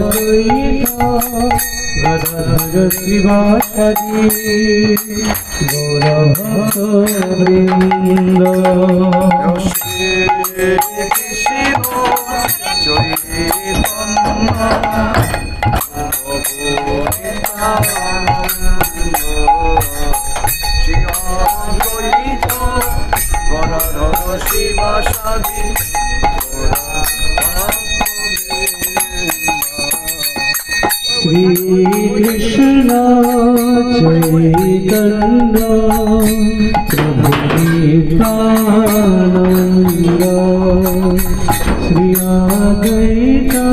Advaita Gadadhara Srivasadi Gaura Bhakta Vrinda Shri Krishna Chaitanya Shri Krishna Chaitanya Prabhu Nityananda Shri Advaita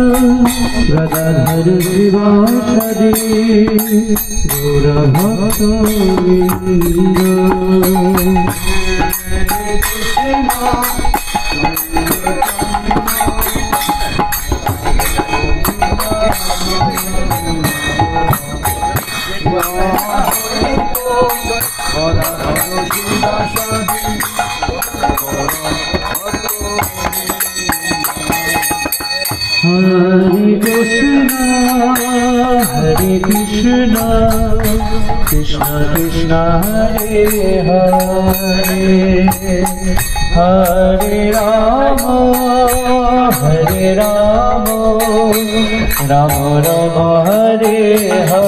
Gadadhara Srivasadi Gaura Bhakta Vrinda Hare Krishna, Krishna Krishna Hare Hare, Hare Rama, Hare Rama, Rama Rama Hare Hare.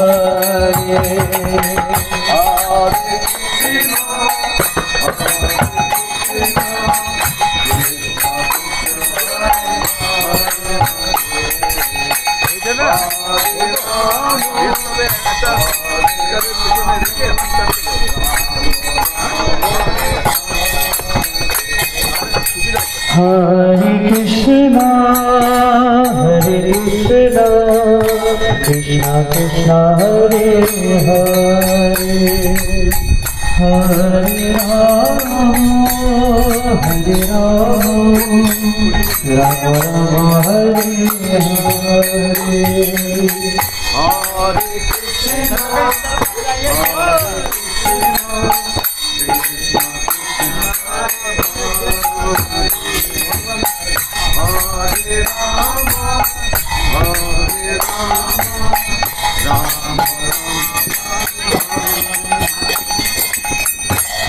Hare Krishna, Krishna Krishna Hare Hare, Hare Rama, Hare Rama, Rama Rama Hare Hare.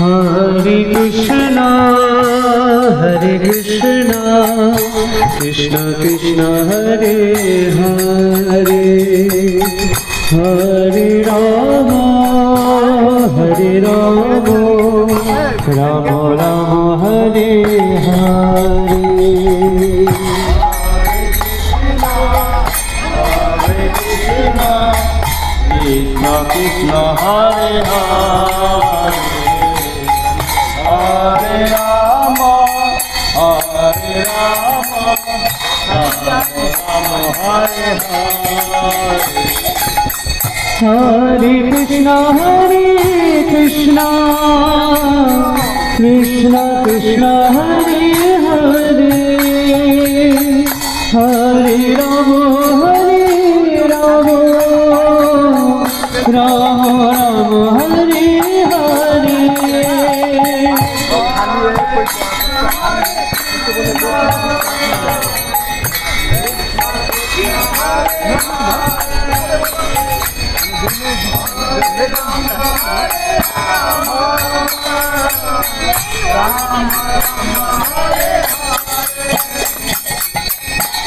Hare Krishna, Hare Krishna, Krishna Krishna Hare Hare, Hare Rama, Hare Rama, Rama Rama Hare Hare. Krishna Krishna Hare Hare, Hare Rama, Hare Rama, Rama Rama Hare Hare. Hare Krishna, Krishna Krishna Hare Hare, Hare Rama, Rama Rama Hare Hare.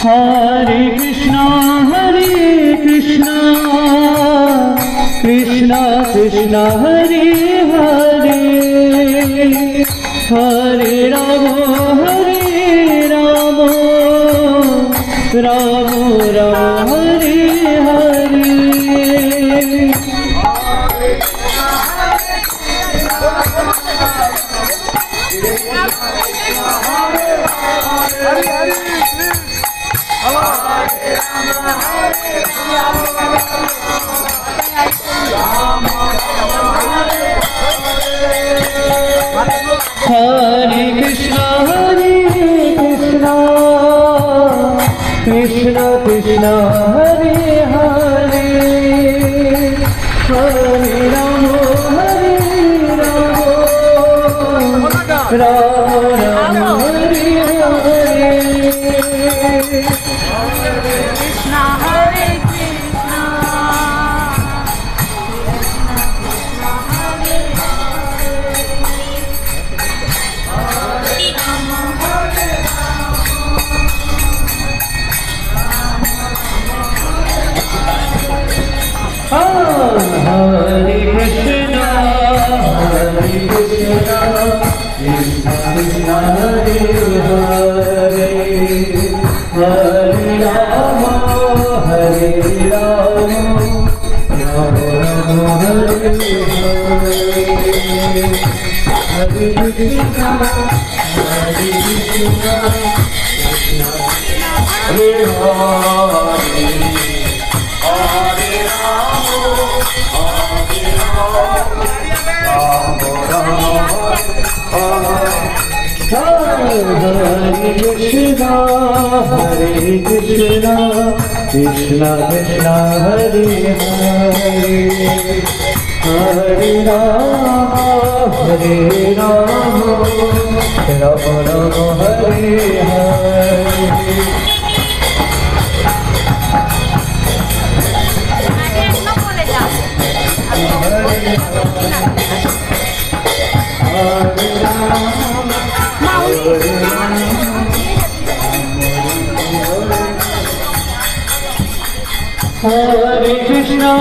Hare Krishna, Krishna Krishna Hare Hare, Hare Rama, Rama Rama Hare Hare. Hare Krishna, Krishna Krishna Hare Hare, Hare Rama, Rama Rama Hare Hare. Hare Krishna, Hare Hare Krishna, Krishna Krishna Hare Hare, Hare Rama, Hare Rama, Rama Rama Hare Hare, Hare Krishna, Hare Krishna, Krishna Krishna Hare Hare, Hare Rama, Hare Rama, Rama Rama Hare Hare. Hare Krishna,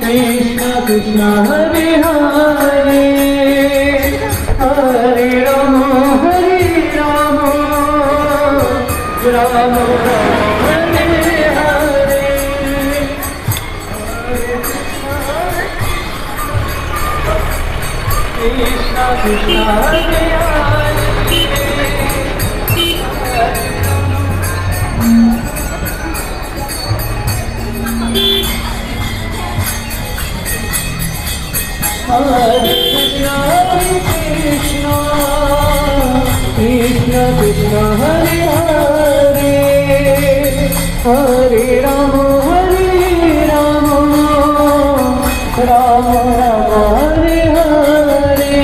Krishna Krishna Hare Hare, Hare Rama, Hare Rama, Rama Rama Hare Hare. Krishna Krishna Hare Hare, Hare Krishna, Krishna Krishna Hare Hare, Hare Rama, Hare Rama, Rama Rama Hare Hare.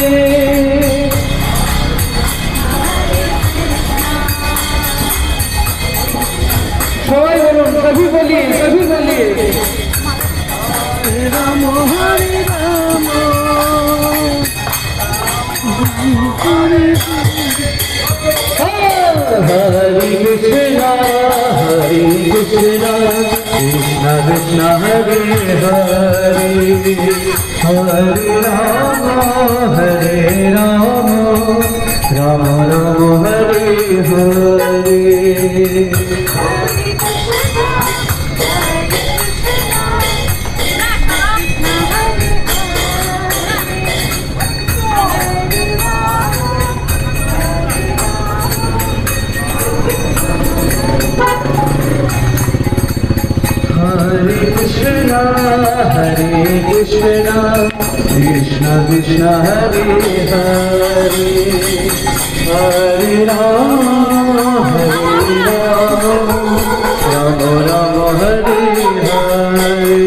সবাই বলুন, সবই বলিয়ে, সবই বলিয়ে। রাম হরে রাম, হরে Krishna, Hare Krishna, Krishna Krishna Hare Hare, Hare Rama, Hare Rama, Rama Rama Hare Hare. Hare Krishna, Krishna Krishna Hare Hare, Hare Rama, Hare Rama, Rama Rama Hare Hare.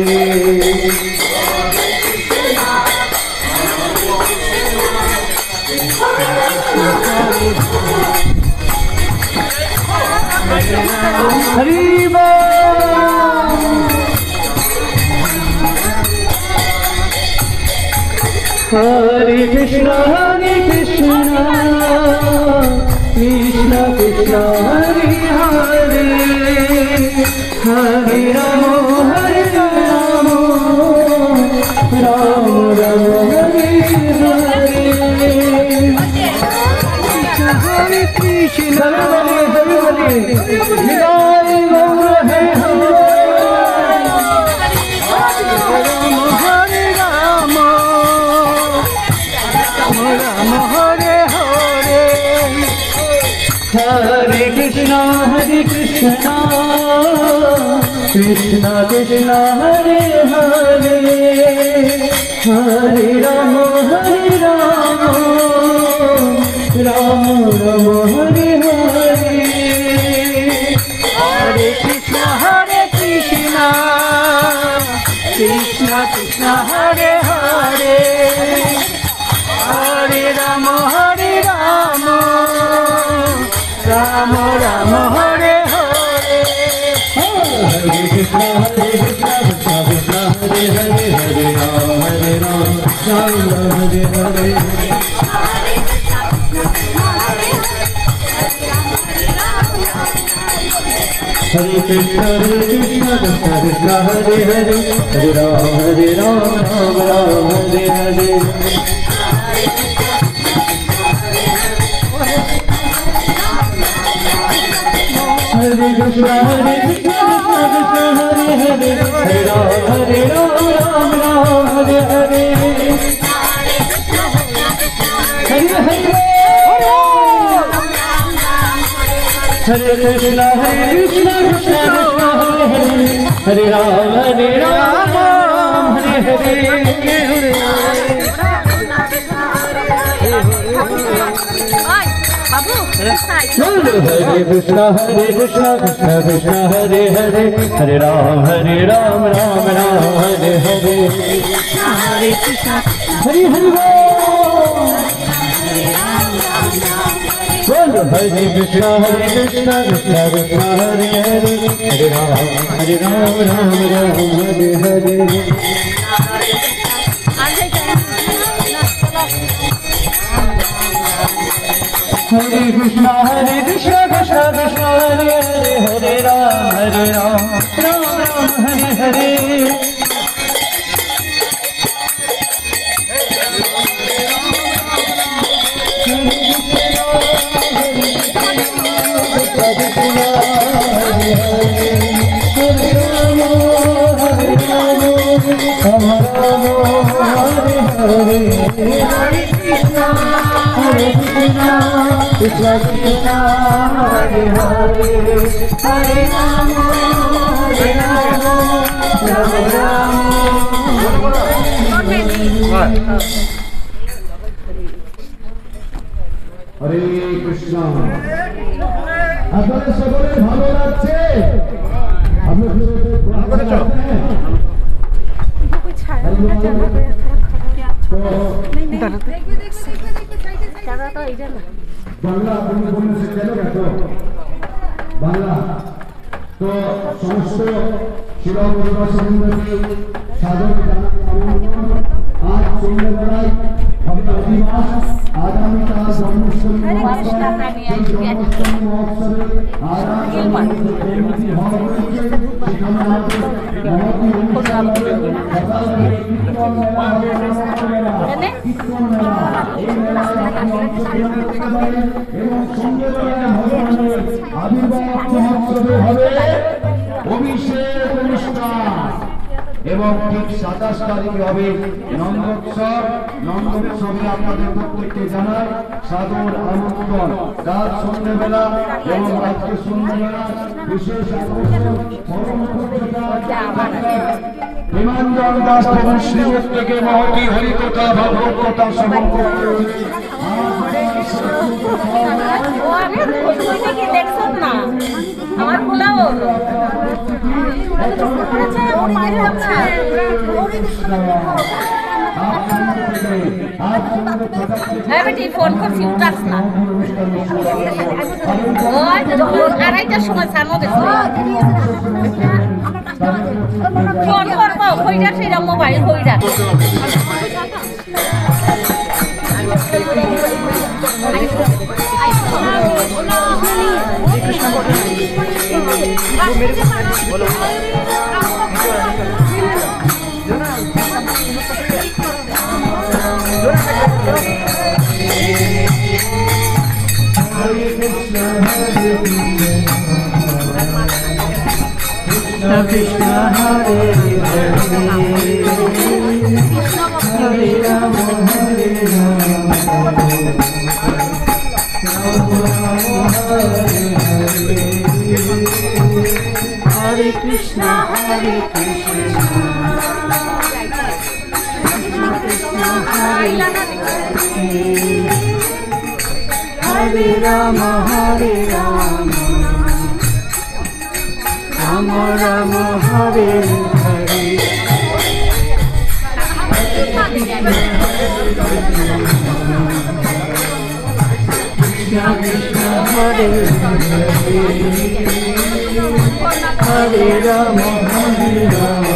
Hare Hare Krishna, Krishna Krishna Hare Hare, Hare Rama, Hare Rama, Rama Rama Hare Hare. Hare Krishna, Hare Krishna, Krishna Krishna Hare Hare, Hare Rama, Hare Rama, Rama Rama Hare Hare. Hare Krishna, Krishna Krishna Hare Hare, Hare Rama, Hare Rama, Rama Rama Hare Hare. Hare Krishna, Krishna Krishna Hare Hare, Hare Rama, Rama Rama Hare Hare. Hare Krishna Krishna Krishna Hare Hare Hare Ram Ram Ram Hare Hare Hare Krishna Krishna Krishna Hare Hare Hare Ram Ram Hare Hare Hare Hare Hare Krishna Krishna Krishna Hare Hare Hare Ram Hare Hare Hare Krishna Krishna Krishna Hare Hare Hare Ram Ram Hare Hare Hare Krishna Hare Hare Hare Krishna Krishna Krishna Hare Hare Hare Ram Ram Hare Hare Hare Krishna Krishna Krishna Hare Hare Hare Ram Ram Hare Hare Krishna Krishna Hare Hare Hare Ram Hare Ram Ram Ram Hare Krishna আপনাদের সকলের ভালো লাগছে বাংলা বাংলা তো সমস্ত শিলাবাসীকে সাদর জানাই আজ সন্ধ্যাবেলায় হবে অধিবাস আগামীকাল জন্মাষ্টমী মহোৎসবে এবং সন্ধ্যাবেলায় আবির্ভাব মহোৎসবে হবে অভিষেক অনুষ্ঠান এবং ঠিক 27 তারিখে হবে নন্দোৎসবে আপনাদের প্রত্যেককে জানাই সাদর আমন্ত্রণ রাত সন্ধ্যাবেলা এবং রাত্রে সন্ধ্যাবেলা বিশেষ আকর্ষণ হিমাঞ্জন দাস প্রভু শ্রীমঠ থেকে মহতি হরিকথা ভাগবত কথা শ্রবণ করতে আমার পোলাও ফোন করছি উঠাস না আড়াইটার সময় সানো দেখো ফোন করবো হইরা সেইরা মোবাইল হইরা Krishna Hare Hare Hare Ram Hare Ram Ram Hare Hare Hare Krishna Hare Krishna Krishna Hare Hare Ram Hare Ram Ram Ram Hare Hare Krishna Krishna Hare Hare Hare Ram Hare Ram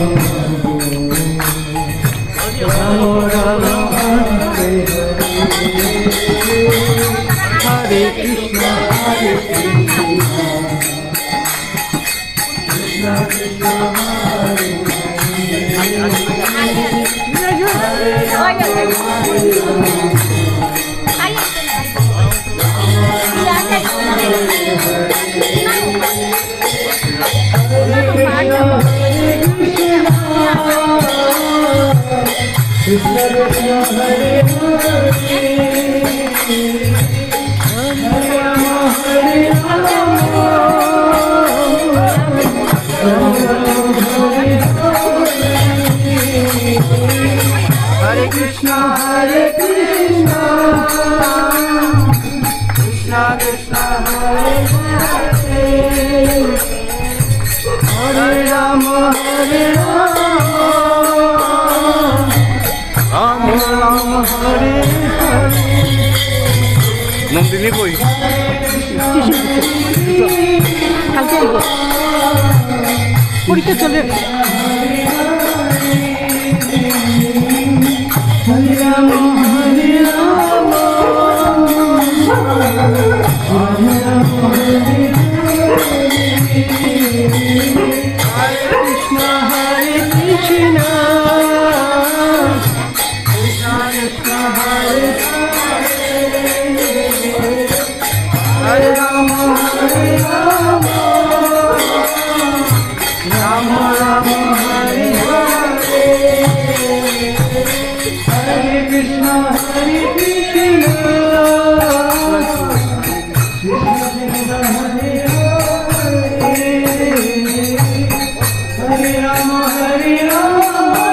Ram Ram Hare Hare Krishna Hare Krishna Krishna Krishna Hare Hare Hare Rama Hare Rama Hare Krishna, Hare Krishna, Krishna Krishna, Hare Hare, Hare Rama, Hare Rama, Rama Rama, Hare Hare. Nandini koi? কালকে আইব পরীক্ষা চলে Hare Rama Hare Rama Rama Rama Hare Hare Krishna, Hare Krishna, Krishna Krishna, Hare Hare, Hare Rama, Hare Rama, Rama Rama, Hare Hare, Hare Krishna, Hare Krishna, Krishna Hare Hare, Hare Rama, Hare Rama,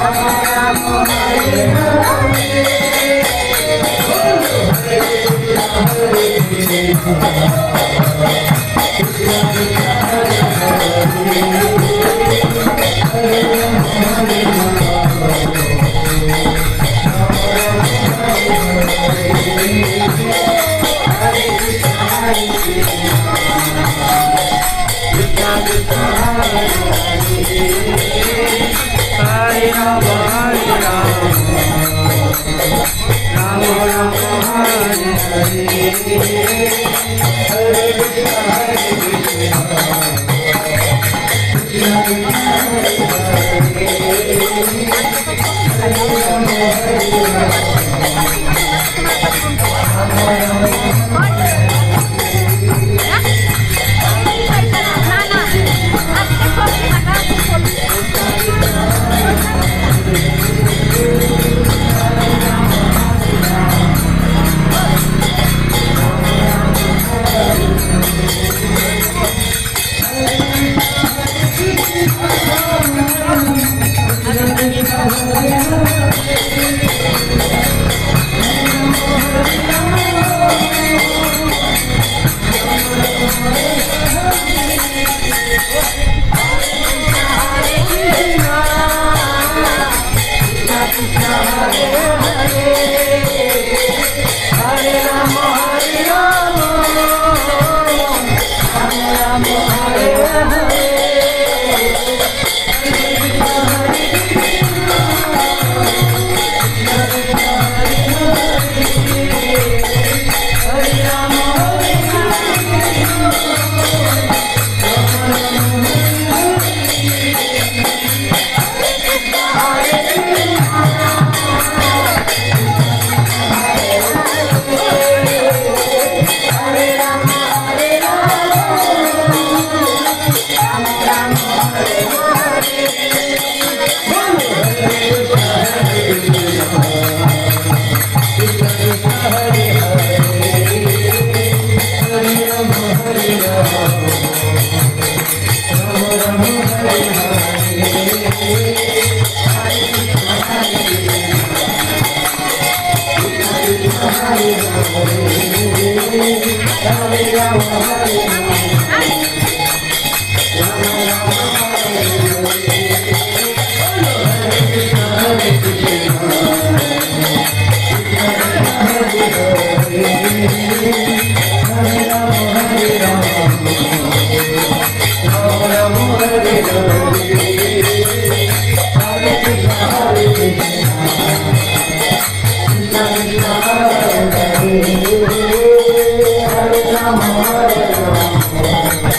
Rama Rama, Hare Hare Rama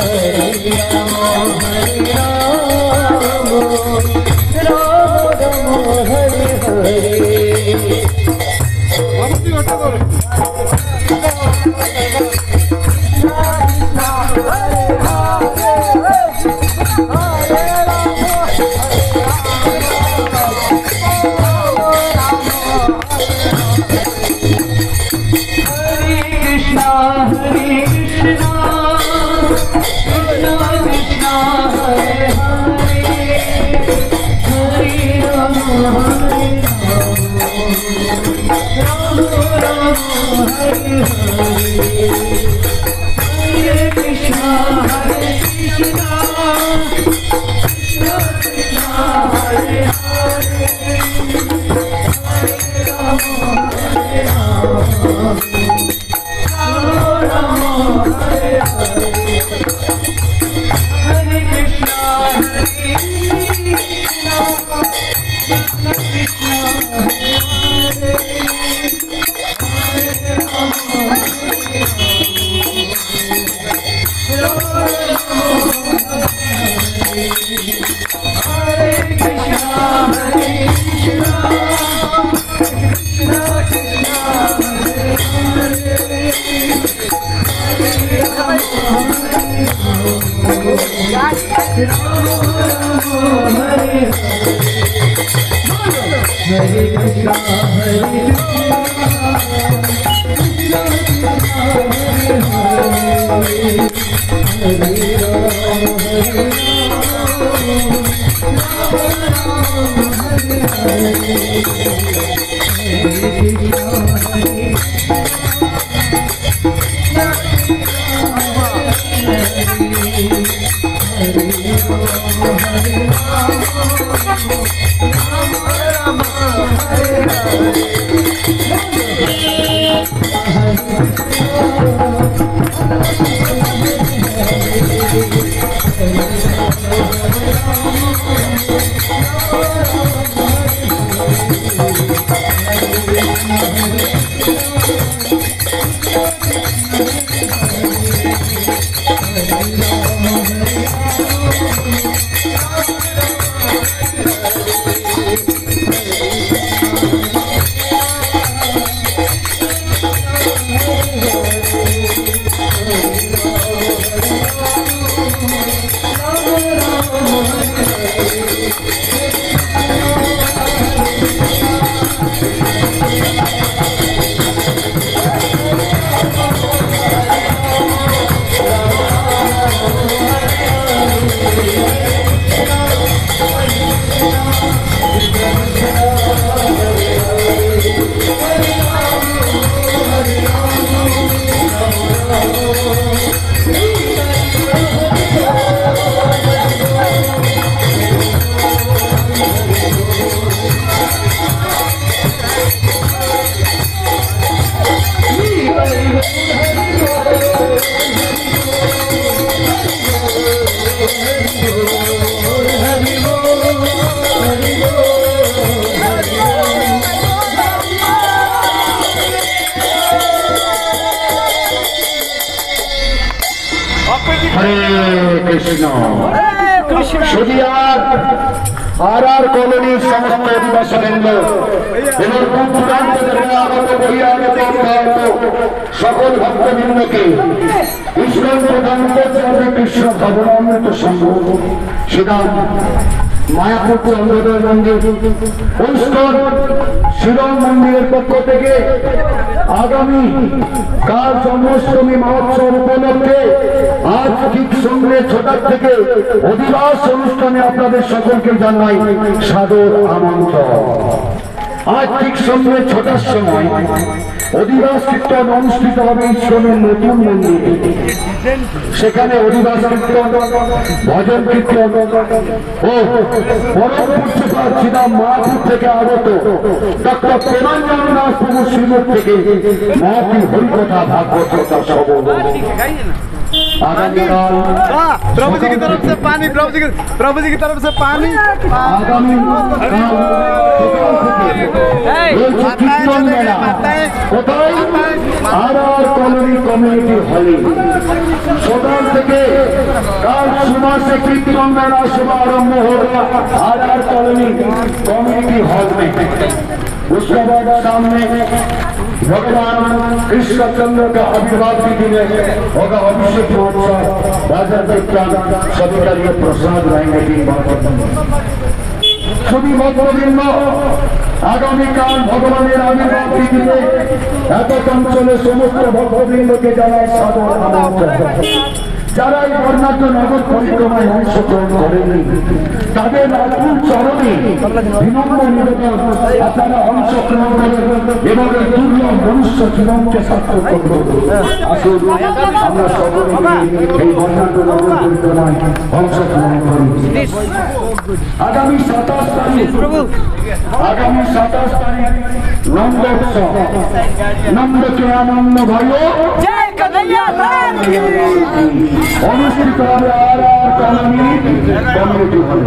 Hare Rama, Hare Rama. আর কলোনির সমস্ত অধিবাসীবৃন্দ এবং দূরান্ত থেকে আগত বহিরাগত সকল ভক্তবৃন্দকে ISKCON প্রধান কৃষ্ণ ভবনামৃত সংঘ সেখান মায়াপুর চন্দ্রদয় মন্দির ইস্কন শিরম মন্দিরের পক্ষ থেকে আগামী কাল জন্মাষ্টমী মহোৎসব উপলক্ষে আজ ঠিক সন্ধ্যে 6টার থেকে অধিবাস অনুষ্ঠানে আপনাদের সকলকে জানাই সাদর আমন্ত্রণ। আজ ঠিক সন্ধ্যে 6টার সময় অধিবাস কীর্তন অনুষ্ঠিত হবে ইস্কনের নতুন মন্দিরে। সেখানে অধিবাস কীর্তন, ভজন কীর্তন ও পরম পূজ্যপাদ শ্রীরাম মায়াপুর থেকে আগত ডক্টর প্রেমাঞ্জন দাস প্রভু শ্রীমঠ থেকে মহাপি হরিকথা ভাগবত কথা সব आगामीकाल प्रभु जी की तरफ से पानी, प्रभु जी की तरफ से पानी आगामी आर कॉलोनी कम्युनिटी हॉले सकाल থেকে কাল सुबह से कीर्तन मेला शुभारंभ होगा आर कॉलोनी कम्युनिटी हॉल में। उसके बाद सामने भगवान कृष्णचंद्र का आविर्भाव के दिन होगा अभिषेक महोत्सव, बाजार विज्ञान सभी का ये प्रसाद रहेंगे 3 बार। सभी भक्तवृंद আগামীকাল ভগবানের আবির্ভাব তিথিতে এত অঞ্চলে সমস্ত ভক্তবৃন্দকে জানায় সাদর আমন্ত্রণ। যারা এই বর্ণাঢ্য নগর পরিক্রমায় অংশগ্রহণ করেননি তাদের আকুল চরণে বিনম্র নিবেদন আপনারা অংশগ্রহণ করেন এবং এই দুর্লভ মনুষ্য জীবনকে সার্থক করুন। আসুন আমরা সকলে মিলে এই বর্ণাঢ্য নগর পরিক্রমায় অংশগ্রহণ করি। আগামী 27 তারিখ নন্দোৎসব, নন্দকে আনন্দ ভাইও অনুষ্ঠিত হবে আর কমিটি হলে।